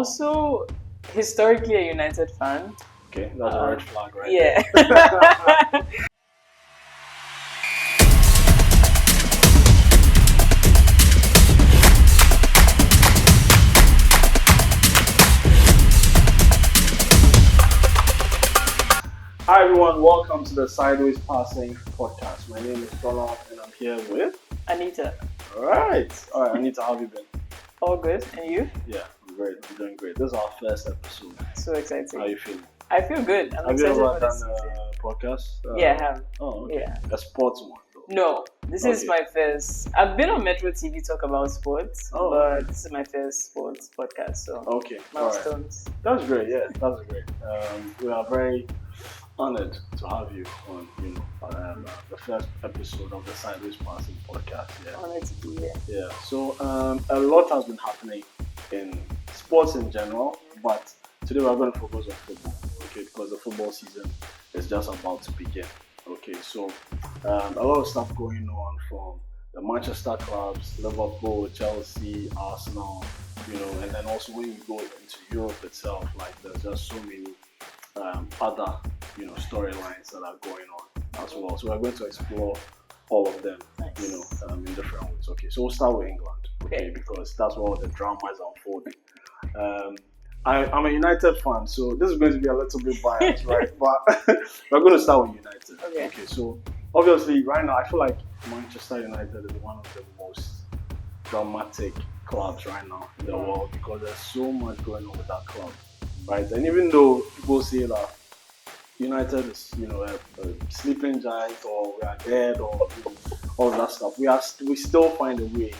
Also, historically a United fan. Okay, that's a red flag, right? Yeah. Hi everyone, welcome to the Sideways Passing podcast. My name is Donald and I'm here with Anita. Alright, Anita, how have you been? All good, and you? Yeah, I'm great. I'm doing great. This is our first episode. So exciting. How are you feeling? I feel good. I'm Have you excited ever for done this. a podcast? Yeah, I have. Oh, okay. Yeah. A sports one though. No, this is Okay. my first. I've been on Metro TV talk about sports, Oh, but okay. this is my first sports podcast. So Okay, alright. milestones. That's great, yeah, that's great. We are very honored to have you on, the first episode of the Sideways Passing podcast. Yeah. Honored to be here. Yeah, so a lot has been happening in sports in general, but today we're going to focus on football, okay, because the football season is just about to begin, okay, so a lot of stuff going on from the Manchester clubs, Liverpool, Chelsea, Arsenal, and then also when you go into Europe itself, like there's just so many other, storylines that are going on as well, so we're going to explore all of them, Nice. in different ways. Okay, so we'll start with England, okay, because that's where the drama is unfolding. I'm a United fan, so this is going to be a little bit biased, right? But we're going to start with United. Okay. So obviously, right now, I feel like Manchester United is one of the most dramatic clubs right now in the world because there's so much going on with that club, right? And even though people say that United is, a sleeping giant, or we are dead, or all that stuff, we still find a way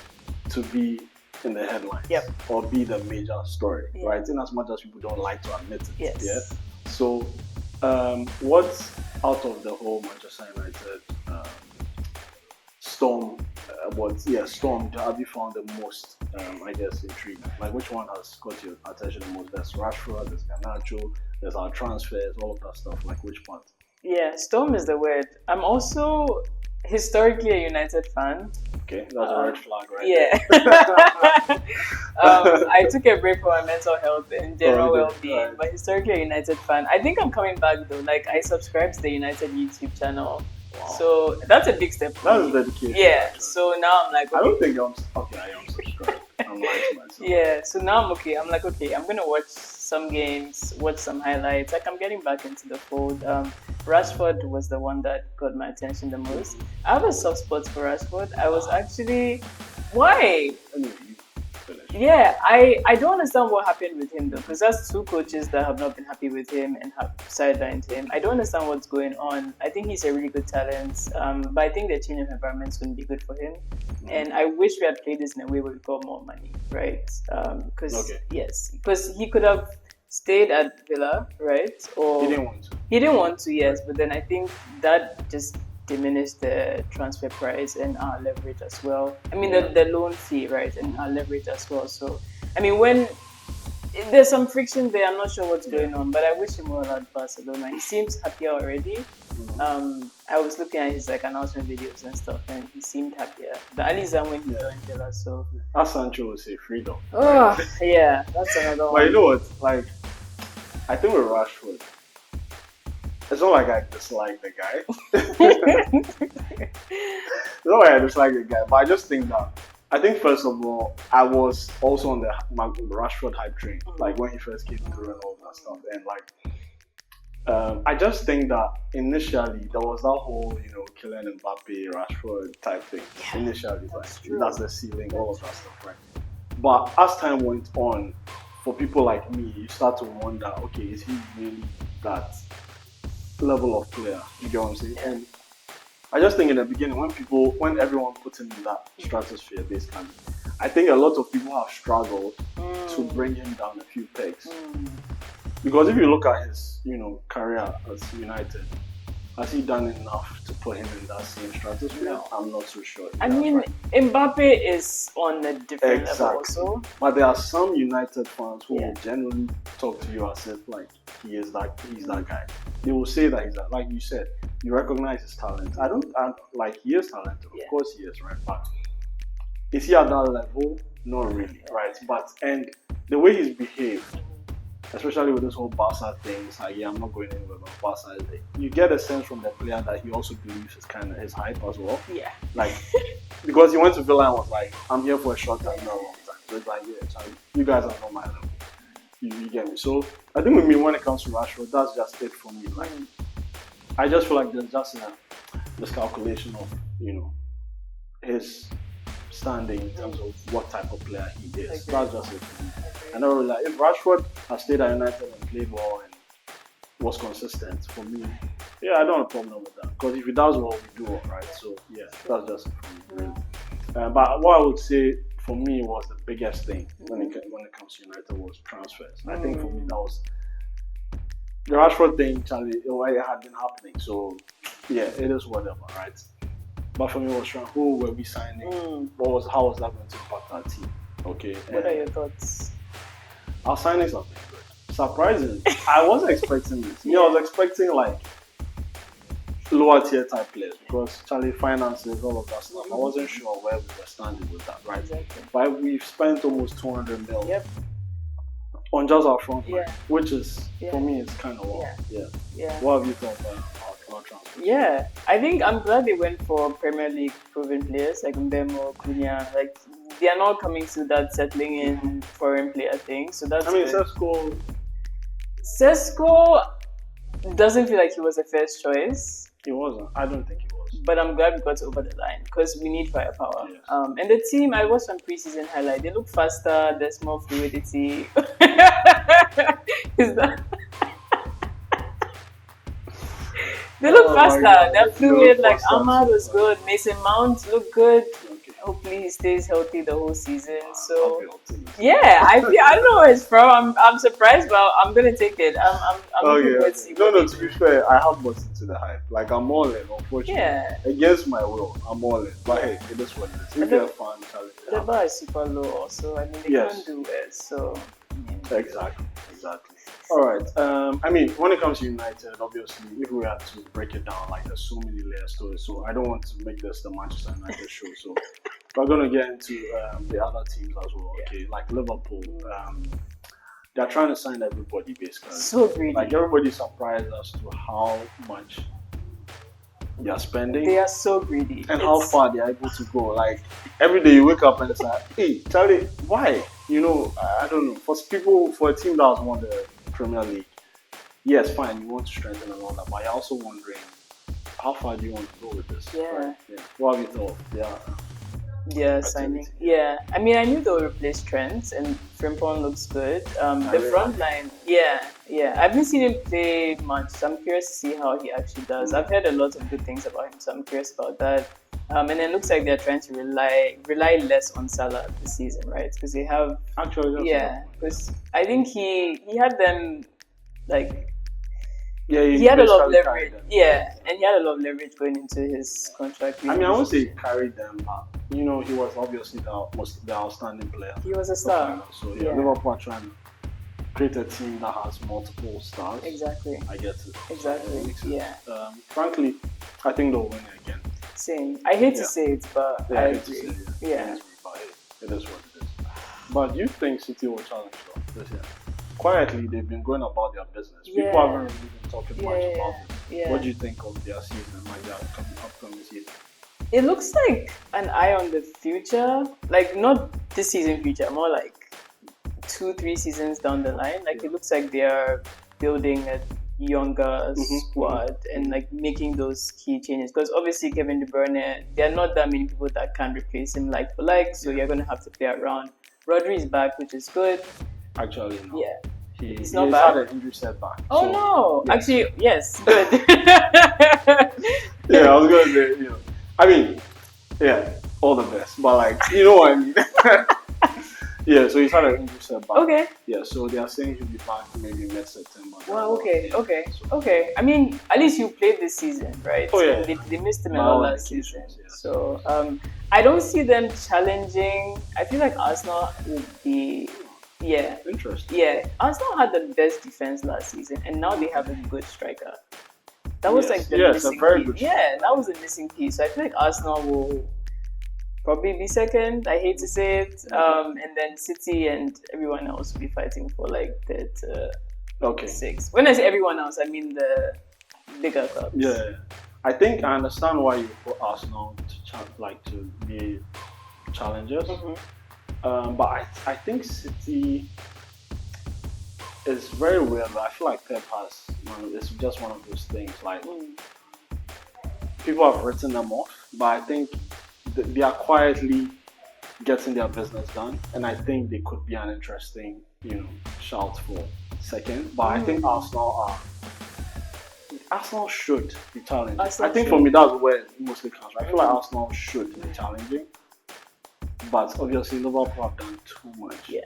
to be in the headlines, Yep. or be the major story, Yeah. right? In as much as people don't like to admit it, Yes. yeah. So, what's out of the whole Manchester United storm? Storm. Have you found the most, intriguing? Like, which one has caught your attention the most? There's Rashford, there's Garnacho, there's our transfers, all of that stuff. Like, which part? Yeah, storm is the word. I'm also historically a United fan. Okay, that's a red flag, right? Yeah. I took a break for my mental health and general Oh, well-being, right. but historically a United fan. I think I'm coming back though. Like, I subscribe to the United YouTube channel, Wow. so that's a big step for That me. is dedication. Yeah. actually. So now I'm like, I okay. don't think I am subscribed. I'm lying to myself. Yeah. So now I'm okay. I'm like, okay, I'm gonna watch some games, watch some highlights. Like, I'm getting back into the fold. Rashford was the one that got my attention the most. I have a soft spot for Rashford. I was actually, why? Anyway, you finish. Yeah, I don't understand what happened with him though, because that's two coaches that have not been happy with him and have sidelined him. I don't understand what's going on. I think he's a really good talent, but I think the change of environment is going to be good for him. And I wish we had played this in a way where we got more money, right? Because he could have stayed at Villa, right? Or He didn't want to. he didn't want to, yes, but then I think that just diminished the transfer price and our leverage as well. I mean, the loan fee, right, and our leverage as well. So, I mean, when there's some friction there, I'm not sure what's going on, but I wish him well at Barcelona. He seems happier already. I was looking at his announcement videos and stuff, and he seemed happier. But at least when he joined Villa, so. As Sancho would say, freedom. Oh, yeah, that's another But one. you know what? Like, I think with Rashford, it's not like I dislike the guy. It's not like I dislike the guy, but I just think that, first of all, I was also on the Rashford hype train, like when he first came through and all that stuff. And I just think that initially there was that whole, Kylian Mbappe, Rashford type thing. Yeah, Initially, that's like, true. that's the ceiling, all of that stuff, right? But as time went on, for people like me, you start to wonder, okay, is he really that level of player? You get what I'm saying? And I just think in the beginning, when everyone puts him in that stratosphere, basically, I think a lot of people have struggled to bring him down a few pegs. Because if you look at his, career as United, has he done enough to put him in that same stratosphere? No. I'm not so sure. I That's mean, right. Mbappe is on a different Exactly. level also. But there are some United fans who Yeah. will genuinely talk to you as if like he's that guy. They will say that he's that, like you said, you recognize his talent. He is talented, Yeah. of course he is, right? But is he at that level? Not really, right? But and the way he's behaved, especially with this whole Barca thing, it's like, yeah, I'm not going anywhere with Barca. You get a sense from the player that he also believes it's kind of his hype as well. Yeah. Like, because he went to Villa and was like, I'm here for a short time, not a long time. So it's like, yeah, Charlie, you guys are not my level. You get me? So I think with me, when it comes to Rashford, that's just it for me. Like, I just feel like there's just a miscalculation of, his standing in terms of what type of player he is. That's just it for me. I don't really like, if Rashford has stayed at United and played well and was consistent, for me, yeah, I don't have a problem with that. Because if he does well, we do all right. So yeah, that's just it for me, really. But what I would say for me was the biggest thing when it comes to United was transfers. I think for me that was the Rashford thing, Charlie, it had been happening. So yeah, it is whatever, right? But for me, it was trying, who were we signing? How was that going to impact our team? Okay. What are your thoughts? Our signings have been good. Surprisingly, I wasn't expecting this. I was expecting like lower tier type players because Charlie finances, all of that stuff. I wasn't sure where we were standing with that, right? Exactly. But we've spent almost 200 million on just our front line, which is for me it's kind of wild. Yeah. What have you thought about our transfer? Yeah, I think I'm glad they went for Premier League proven players like Mbemo, Cunha. Like they are not coming to that settling in foreign player thing. So that's. Sesko doesn't feel like he was a first choice. He wasn't. I don't think he was. But I'm glad we got over the line because we need firepower. Yes. And the team, I watched some preseason highlight. They look faster. There's more fluidity. Is that? They look faster. They're fluid. Like Ahmad was good. Mason Mount looked good. Hopefully he stays healthy the whole season. So yeah, I don't know where it's from. I'm surprised, but I'm gonna take it. I'm looking forward to see. No. To be fair, I have bought into the hype. Like I'm all in. Unfortunately, against my will, I'm all in. But hey, it is what it is. If you're a fan, the bar is super low. Also, I mean they can't do it. So exactly. All right. I mean, when it comes to United, obviously, if we had to break it down, like there's so many layers to it. So I don't want to make this the Manchester United show. So we're gonna get into the other teams as well. Okay, like Liverpool. They're trying to sign everybody basically. So greedy. Like everybody's surprised as to how much they are spending. They are so greedy. And how far they are able to go. Like every day you wake up and it's like, hey, Charlie, why? I don't know. For a team that has won the Premier League, yes, fine, you want to strengthen and all that, but you're also wondering how far do you want to go with this? Yeah. What have you thought? Yeah, signing. Yeah, I mean, I knew they would replace Trent, and Frimpong looks good. The front line, yeah. I haven't seen him play much, so I'm curious to see how he actually does. I've heard a lot of good things about him, so I'm curious about that. And it looks like they're trying to rely less on Salah this season, right? Because they have because I think he had them like. Yeah, he had a lot of leverage. Yeah, and he had a lot of leverage going into his contract. I mean, I won't say he carried them, but he was obviously the outstanding player. He was a star. So Liverpool are trying to create a team that has multiple stars. Exactly. I get it. Exactly. Frankly, I think they'll win it again. Same. I hate to say it, but I agree. But it is what it is. But do you think City will challenge this year? Quietly, they've been going about their business. People haven't really been talking much about it. What do you think of their season, like their upcoming season? It looks like an eye on the future. Like, not this season future, more like 2-3 seasons down the line. Like, it looks like they're building a younger squad and like making those key changes. Because obviously, Kevin De Bruyne, there are not that many people that can replace him like for like. So you're going to have to play around. Rodri is back, which is good. Actually, no. Yeah. He's not bad. Had an injury setback. Oh, so, no. Yes. Actually, yes. Good. I was going to say, I mean, all the best. But, like, you know what I mean? So he's had an injury setback. Okay. Yeah, so they are saying he'll be back maybe mid-September. Wow, okay. I mean, at least you played this season, right? Oh, yeah. They missed him a lot last season. So, I don't see them challenging. I feel like Arsenal would be... Yeah. Interesting. Yeah. Arsenal had the best defense last season, and now they have a good striker. That was like the missing piece. Yeah, that was a missing piece. So I feel like Arsenal will probably be second. I hate to say it. And then City and everyone else will be fighting for like that. Okay. 6. When I say everyone else, I mean the bigger clubs. Yeah, I think I understand why you put Arsenal to be challengers. But I think City is very weird. I feel like Pep has, it's just one of those things. Like people have written them off, but I think they are quietly getting their business done, and I think they could be an interesting, shout for second. But I think Arsenal should be challenging. I think for me that's where it mostly comes. I feel like Arsenal should be challenging, but obviously Liverpool have done too much. Yeah.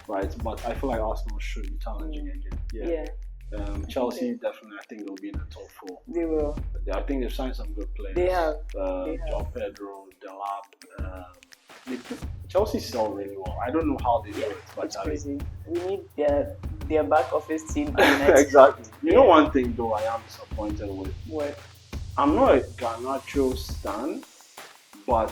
Right, but I feel like Arsenal should be challenging again. Yeah. Chelsea definitely, I think they'll be in the top 4. They will. I think they've signed some good players. They have. John Pedro, Delap. Chelsea sell really well. I don't know how they do it, but it's crazy. We need their back office team. Exactly. You know one thing though, I am disappointed with. What? I'm not a Garnacho stan, but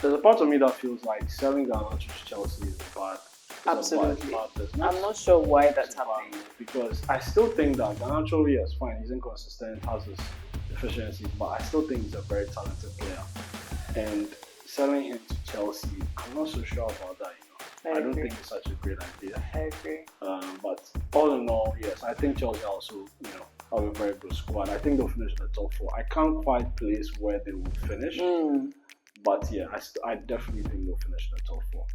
there's a part of me that feels like selling Garnacho to Chelsea is bad. Absolutely. Bad business. I'm not sure why that's happening. Because I still think that Garnacho, yes, fine, he's inconsistent, has his deficiencies, but I still think he's a very talented player. And selling him to Chelsea, I'm not so sure about that. I don't think it's such a great idea. I agree. But all in all, yes, I think Chelsea also, have a very good squad. I think they'll finish in the top 4. I can't quite place where they will finish, but yeah, I definitely think they'll finish in the top 4.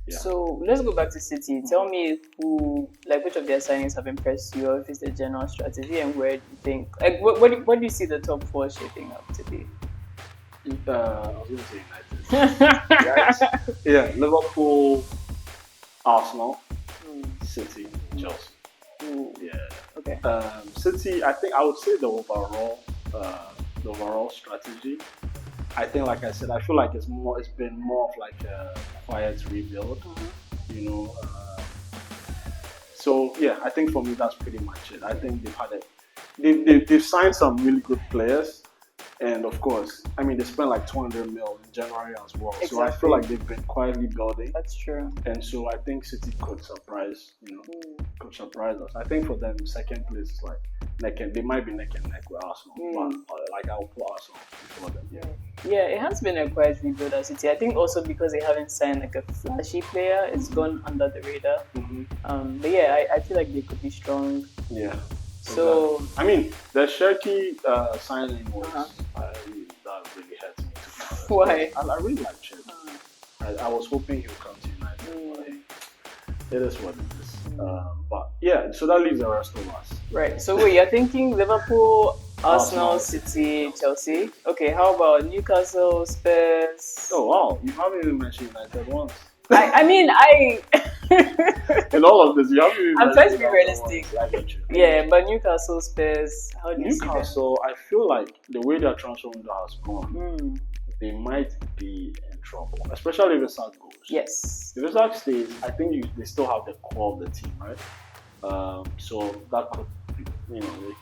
Yeah. So let's go back to City. Tell me which of their signings have impressed you, or if it's the general strategy, and where do you think, what do you see the top 4 shaping up to be? I was going to say United. Yeah, Liverpool, Arsenal, City, Chelsea. Yeah. Okay. City, I think I would say the overall strategy. I think, like I said, I feel like it's been more of like a quiet rebuild. So yeah, I think for me that's pretty much it. I think they've signed some really good players. And of course, they spent like 200 mil in January as well. Exactly. So I feel like they've been quietly building. That's true. And so I think City could surprise, could surprise us. I think for them, second place is like they might be neck and neck with Arsenal. But I'll put Arsenal before them. Yeah, it has been a quiet rebuild at City. I think also because they haven't signed like a flashy player, it's gone under the radar. But yeah, I feel like they could be strong. Yeah. So exactly. The Cherky signing was that really hurt me. Why? I really like Cherky. I was hoping he would come to United. But it is what it is. But yeah, so that leaves the rest of us. Right. So wait, you're thinking Liverpool, Arsenal, City, Chelsea. Okay. How about Newcastle, Spurs? Oh wow, you haven't even mentioned United once. In all of this, you haven't even I'm trying to be realistic. Yeah, but Newcastle, Spurs, how do you see them? Newcastle, I feel like the way their transfer window has gone, they might be in trouble, especially if Isak goes. Yes. If Isak stays, I think they still have the core of the team, right? So that could be,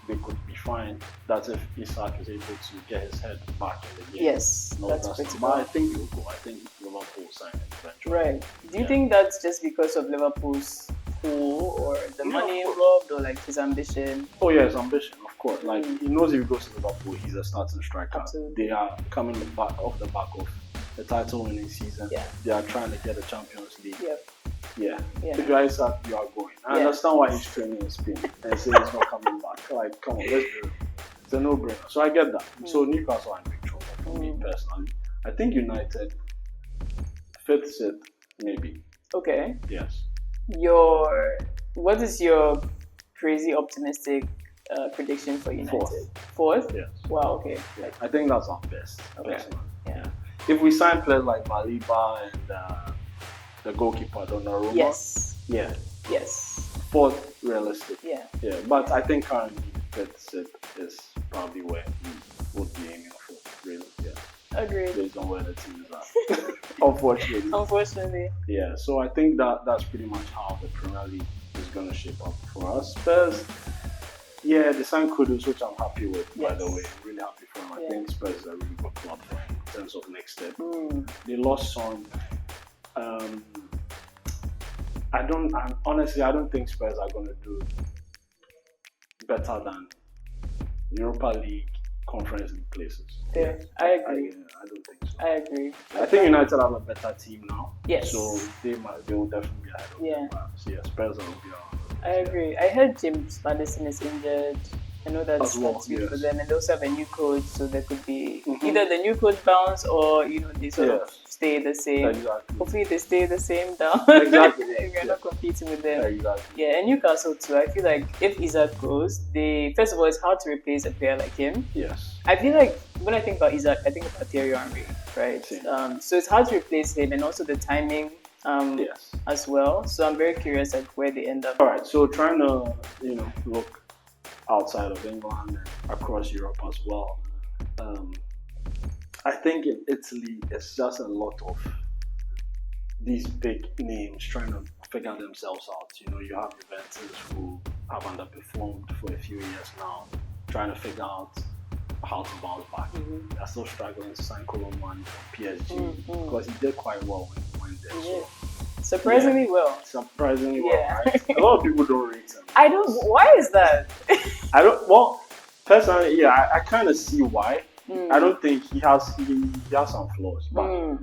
they could be fine. That's if Isak is able to get his head back in the game. Yes, that's pretty good. But I think he'll go. I think Liverpool will sign him eventually. Right. Do you think that's just because of Liverpool's pool, or the money involved, or like his ambition? Oh yeah, his ambition, of course. Like he knows if he goes to Liverpool, he's a starting striker. Absolutely. They are coming off the back of the title-winning season. Yeah. They are trying to get the Champions League. Yep. Yeah. If you are Isak, you are going. I understand why he's training in Spain and saying he's not coming back. Like, come on, let's do it. It's a no-brainer. So I get that. So Newcastle are in big trouble for me personally. I think United fits it, maybe. Okay. Yes. What is your crazy optimistic prediction for United? Fourth? Yes. Wow. Okay. Yeah. I think that's our best. Okay. Personally. Yeah. If we sign players like Maliba and the goalkeeper Donnarumma. Yes. Yeah. Yes. Fourth, realistic. Yeah. Yeah. But I think currently fifth is probably where we would be aiming for. Really. Yeah. Agreed. Based on where the team is at. Unfortunately. Yeah. So I think that's pretty much how the Premier League is going to shape up for us. Spurs. Yeah, they signed Kudus, which I'm happy with. By the way, I'm really happy for him. I think Spurs is a really good club for him. terms of next step. They lost Son. Honestly, I don't think Spurs are going to do better than Europa League, Conference League places. Yeah, I agree. I don't think so. I agree. I think United have a better team now. Yes. So they will definitely be ahead of them. So yeah, Spurs will be around. I agree. I heard James Maddison is injured. I know that's huge for them, and they also have a new coach, so there could be either the new coach bounce or they sort of stay the same. Exactly. Hopefully they stay the same down. Exactly. We're not competing with them. Exactly. Yeah, and Newcastle too. I feel like if Isaac goes, first of all, it's hard to replace a player like him. Yes. I feel like when I think about Isaac, I think about Thierry Henry, right? So it's hard to replace him, and also the timing. As well. So I'm very curious like where they end up. All right. So trying to look outside of England and across Europe as well. I think in Italy it's just a lot of these big names trying to figure themselves out. You have Juventus who have underperformed for a few years now, trying to figure out how to bounce back. They're still struggling to sign Colomani from PSG because he did quite well when he went there. So, surprisingly well. Surprisingly well, right? A lot of people don't rate him. I don't. Why is that? Well, personally, I kind of see why. I don't think he has some flaws, but I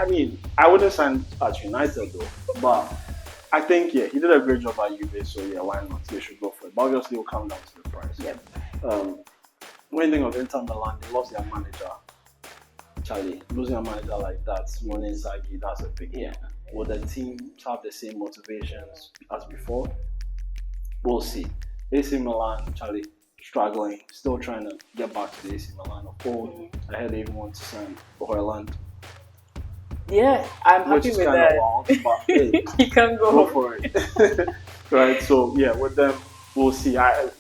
mean, I wouldn't sign at United though. But I think he did a great job at Juve, so why not? They should go for it. But obviously, it will come down to the price. When you think of Inter Milan, they lost their manager. Charlie, losing a manager like that, Simone Inzaghi, that's a big deal. Will the team have the same motivations as before? We'll see. AC Milan, Charlie, struggling, still trying to get back to the AC Milan. Of course, I heard they even want to sign Hoyland. Yeah, I'm happy with that. Wild, but hey, you can go for it. Right, so with them, we'll see. I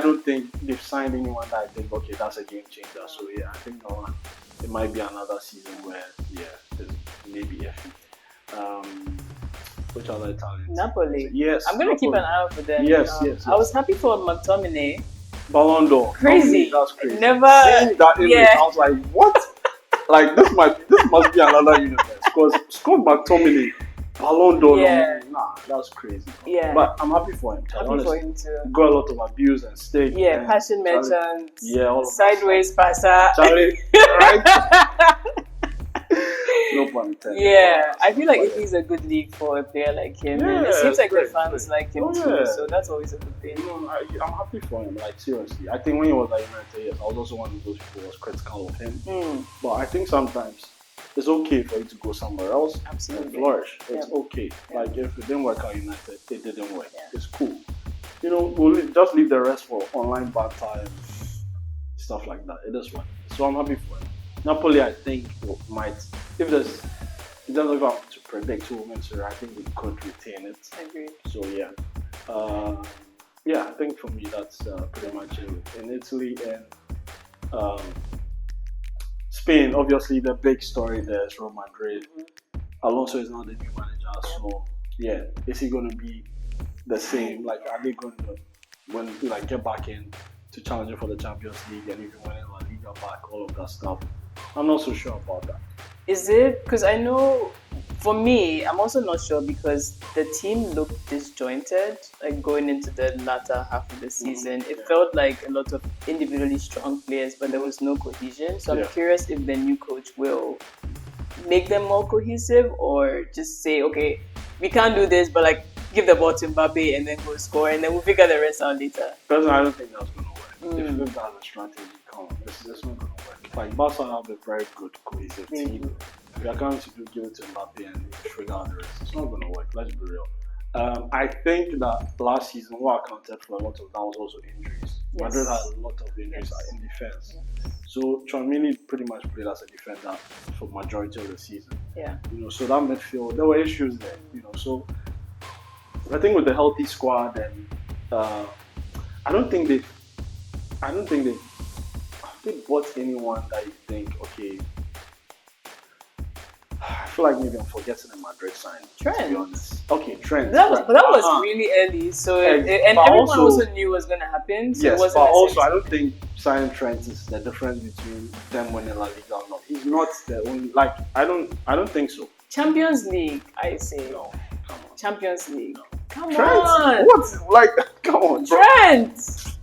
don't think they've signed anyone that I think, okay, that's a game changer. So I think it might be another season where there's maybe iffy. Which other Italians? Napoli. Yes. I'm gonna keep an eye out for them. Yes. I was happy for McTominay. Ballon d'Or. Crazy. That's crazy. Never. Seeing that image, I was like, what? Like this must be another universe. Because Scott McTominay, Ballon d'Or. Nah, that's crazy. Yeah. But I'm happy for him. Happy for him too. Got a lot of abuse and stake. Yeah, passion merchant. All sideways passer. Charlie, right? No pun intended. Yeah, I feel like it is a good league for a player like him. And it seems like the fans like him too, so that's always a good thing. I'm happy for him, like seriously. I think when he was at United, I was also one of those people who was critical of him. But I think sometimes it's okay for you to go somewhere else and flourish. It's okay. Like if it didn't work out United, it didn't work. It's cool. We'll just leave the rest for online banter and stuff like that. It is fun. So I'm happy for him. Napoli, I think, might, if there's, it doesn't go to predict who wins here, I think we could retain it. Agreed. So I think for me that's pretty much it. In Italy and Spain, obviously the big story there is Real Madrid. Alonso is now the new manager, so is he going to be the same? Like, are they going to get back in to challenging for the Champions League and even winning La Liga back, all of that stuff? I'm not so sure about that. Is it? Because I know, for me, I'm also not sure because the team looked disjointed, like going into the latter half of the season. It felt like a lot of individually strong players, but there was no cohesion. So I'm curious if the new coach will make them more cohesive or just say, okay, we can't do this, but like give the ball to Mbappe and then go score and then we'll figure the rest out later. Personally, I don't think that's going to work. If that's a strategy, come on, it's not going to work. Like Barca have a very good cohesive team. If you're going to give it to Mbappe and figure out the rest, it's not going to work. Let's be real. I think that last season, what accounted for a lot of that was also injuries. Madrid had a lot of injuries in defense. So Tchouaméni pretty much played as a defender for majority of the season. So that midfield, there were issues there. So I think with the healthy squad and I don't think they bought anyone that you think, okay, feel like maybe I'm forgetting a Madrid sign. Trent. To be honest. Okay, Trent. That was really early, so and everyone also knew what was going to happen. So yes, it wasn't but also I don't think signing Trent is the difference between them winning La Liga or not. He's not the only. Like I don't think so. Champions League, I say. No, come on. Champions League. No. Come Trent? on. What? Like, come on, bro. Trent.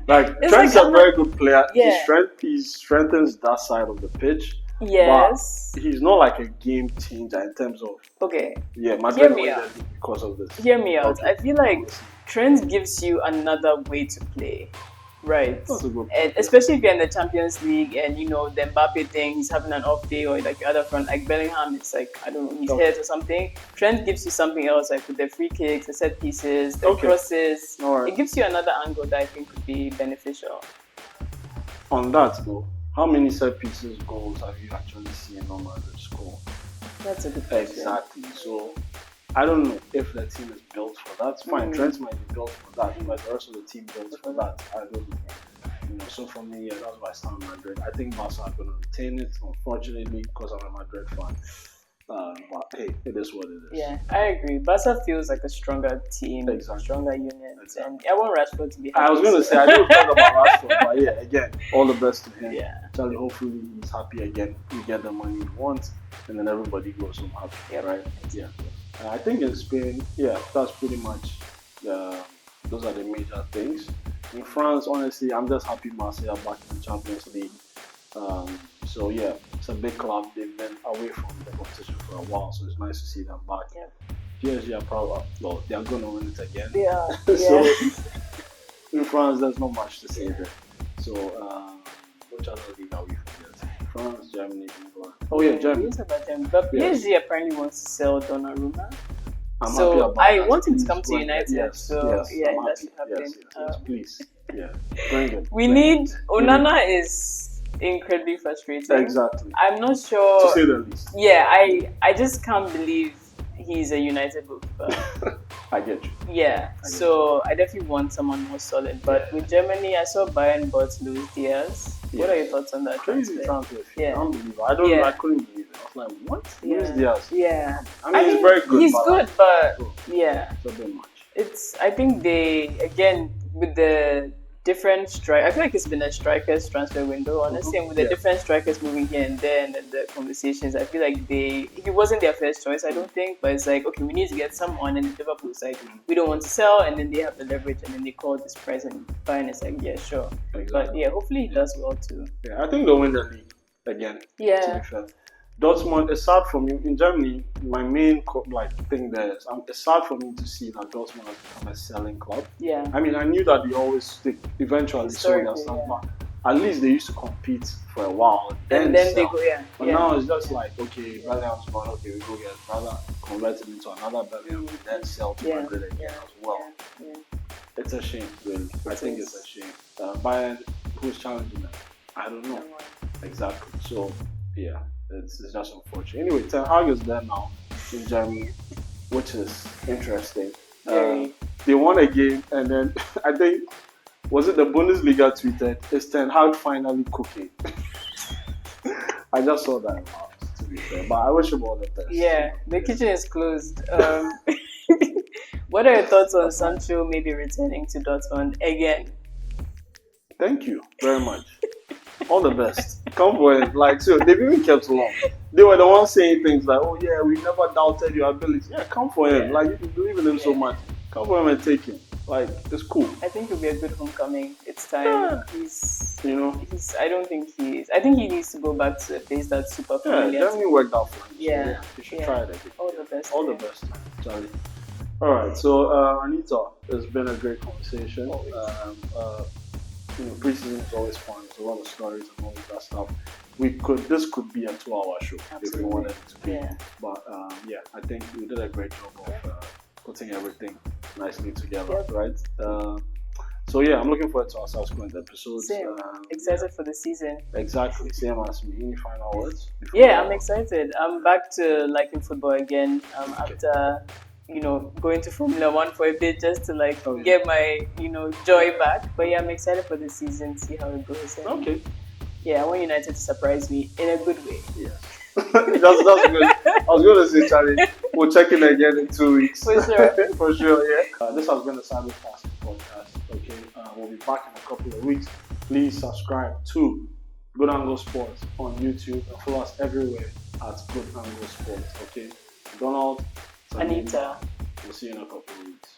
Like It's Trent's like, a very good player. Yeah. He strengthens that side of the pitch. Yes. But he's not like a game changer in terms of Okay. Yeah, Madrid Hear me won out. the league because of this. Hear me out. Okay. I feel like Trent gives you another way to play. Right. That's a good And especially if you're in the Champions League and you know the Mbappe thing, he's having an off day, or like the other front, like Bellingham, it's like I don't know, he's hurt or something. Trent gives you something else, like with the free kicks, the set pieces, the crosses. Alright. It gives you another angle that I think could be beneficial. On that though, how many set pieces goals have you actually seen on Madrid score? That's a good question. Exactly. So I don't know if the team is built for that. Fine, Trent might be built for that, but the rest of the team built for that. I don't know. You know, so for me, yeah, that's why I stand Madrid. I think Barca are going to retain it, unfortunately, because I'm a Madrid fan. But hey, it is what it is. Yeah, I agree. Barca feels like a stronger team, stronger unit, and I want Rashford to be happy. I was going to say, I didn't talk about Rashford, but yeah, again, all the best to him. Yeah. Charlie, hopefully he's happy again. We get the money we want, and then everybody goes home happy. Yeah, right? Yeah. I think in Spain, yeah, that's pretty much those are the major things. In France, honestly, I'm just happy Marseille are back in the Champions League. So yeah, it's a big club. They've been away from the competition for a while, so it's nice to see them back. Yep. PSG are probably, well, they are going to win it again. Yeah. So in France, there's not much to say there. So which other league are we forgetting? France, Germany, England. Oh yeah, Germany. But PSG apparently wants to sell Donnarumma. I'm happy about I that. want him to come to United. Yes, so yeah, that should happen. Yes, please. Yeah, bring it. We need Onana is incredibly frustrating. Exactly. I'm not sure. To say the least. Yeah, I just can't believe he's a United goalkeeper. I get you. Yeah, so I definitely want someone more solid. But with Germany, I saw Bayern bought Luis Diaz. What are your thoughts on that? Crazy transfer. Yeah. Unbelievable. I couldn't believe it. I was like, what? Luis Diaz? Yeah. I mean, he's very good. He's good, but yeah. It's a bit much. I think they, again, with the different strike, I feel like it's been a strikers transfer window, honestly, and with the different strikers moving here and there and then the conversations, I feel like he wasn't their first choice, I don't think, but it's like, okay, we need to get someone, and Liverpool's like, we don't want to sell, and then they have the leverage, and then they call this price, and Bayern is like, yeah, sure. Exactly. But yeah, hopefully he does well too. Yeah, I think they'll win the league again. Yeah. To be fair. Dortmund, it's sad for me. In Germany, my main thing there is it's sad for me to see that Dortmund has become a selling club. Yeah. I mean, I knew that they always stick eventually sold their stuff, but at least they used to compete for a while. And then they go, But now it's just like, okay, Bellingham's gone, okay, we go get rather convert him into another Bellingham and then sell to Madrid again as well. Yeah. It's a shame, really. I think it's a shame. Bayern, who's challenging them? I don't know. Exactly. So, yeah. It's just unfortunate. Anyway, Ten Hag is there now in Germany, which is interesting. They won a game, and then I think, was it the Bundesliga tweeted, is Ten Hag finally cooking? I just saw that, to be fair, but I wish him all the best. Yeah, the kitchen is closed. What are your thoughts on Sancho maybe returning to Dortmund again? Thank you very much. All the best. Come for him. Like, so they've even kept long. They were the ones saying things like, oh yeah, we never doubted your ability. Yeah, come for him. Like, you believe in him so much. Come for him and take him. Like, it's cool. I think it'll be a good homecoming. It's time. Yeah. I think he needs to go back to a place that's super familiar. Yeah, Germany worked out for him. Yeah. So, you should try it again. All the best. All the best, Charlie. Alright, so Anita, it's been a great conversation. Preseason is always fun. It's a lot of stories and all of that stuff. This could be a 2-hour show. Absolutely. If we wanted it to be. Yeah. But I think we did a great job of putting everything nicely together, right? So I'm looking forward to our subsequent episodes. Same. Excited for the season. Exactly, same as me. Any final words? I'm excited. I'm back to liking football again after going to Formula 1 for a bit just to get my, joy back. But I'm excited for the season, see how it goes. Okay. Yeah, I want United to surprise me in a good way. Yes. That's good. I was going to say, Charlie, we'll check in again in 2 weeks. For sure. For sure, yeah. This has been the Cyber Classic podcast. Okay, we'll be back in a couple of weeks. Please subscribe to Good Angle Sports on YouTube and follow us everywhere at Good Angle Sports. Okay, Donald, Anita. We'll see you in a couple of weeks.